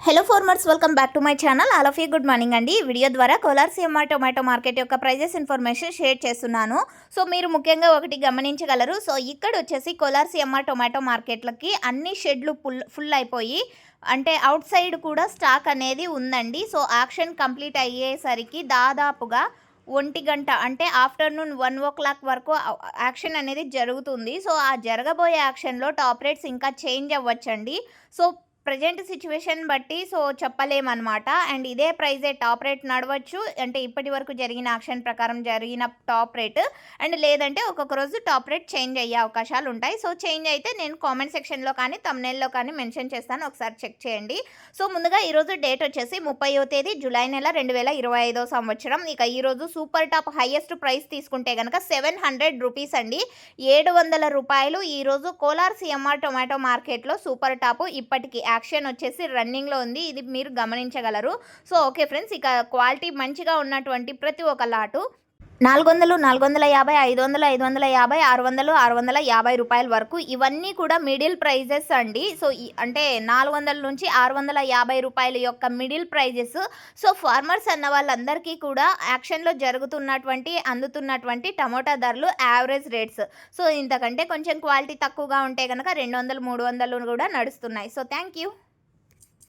Hello farmers, welcome back to my channel. All of you good morning అండి. ఈ video ద్వారా Kolar CMR tomato market యొక్క prices information share చేస్తున్నాను. So మీరు ముఖ్యంగా ఒకటి గమనించగలరు. సో ఇక్కడ వచ్చేసి కోలార్ సిఎంఆర్ టొమాటో మార్కెట్లకి అన్ని షెడ్లు ఫుల్ అయిపోయి, అంటే అవుట్ సైడ్ కూడా స్టాక్ అనేది ఉందండి. సో యాక్షన్ కంప్లీట్ అయ్యేసరికి దాదాపుగా 1 గంట, అంటే ఆఫ్టర్నూన్ 1 o'clock వరకు యాక్షన్ అనేది జరుగుతుంది. సో ఆ జరగబోయే యాక్షన్లో టాప్ రేట్స్ ఇంకా చేంజ్ అవ్వచ్చండి. సో ప్రజెంట్ సిచ్యువేషన్ బట్టి సో చెప్పలేమన్నమాట. అండ్ ఇదే ప్రైజే టాప్ రేట్ నడవచ్చు, అంటే ఇప్పటి వరకు జరిగిన యాక్షన్ ప్రకారం జరిగిన టాప్ రేట్, అండ్ లేదంటే ఒక్కొక్క రోజు టాప్ రేట్ చేంజ్ అయ్యే అవకాశాలు ఉంటాయి. సో చేంజ్ అయితే నేను కామెంట్ సెక్షన్లో కానీ తమ్నెయిల్లో కానీ మెన్షన్ చేస్తాను, ఒకసారి చెక్ చేయండి. సో ముందుగా ఈరోజు డేట్ వచ్చేసి 30వ తేదీ జూలై నెల 2025 సంవత్సరం. ఇక ఈరోజు సూపర్ టాప్ హైయెస్ట్ ప్రైస్ తీసుకుంటే కనుక 700 రూపీస్ అండి. 700 రూపాయలు ఈరోజు కోలార్ సిఎంఆర్ టొమాటో మార్కెట్లో సూపర్ టాప్ ఇప్పటికి యాక్షన్ వచ్చేసి రన్నింగ్లో ఉంది. ఇది మీరు గమనించగలరు. సో ఓకే ఫ్రెండ్స్, ఇక క్వాలిటీ మంచిగా ఉన్నటువంటి ప్రతి ఒక్క లాటు 400, 450, 500, 550, 600, 650 రూపాయల వరకు, ఇవన్నీ కూడా మిడిల్ ప్రైజెస్ అండి. సో అంటే 400 నుంచి 650 రూపాయల యొక్క మిడిల్ ప్రైజెస్. సో ఫార్మర్స్ అన్న వాళ్ళందరికీ కూడా యాక్షన్లో జరుగుతున్నటువంటి అందుతున్నటువంటి టమోటా ధరలు యావరేజ్ రేట్స్. సో ఇంతకంటే కొంచెం క్వాలిటీ తక్కువగా ఉంటే కనుక 200, 300 కూడా నడుస్తున్నాయి. So thank you.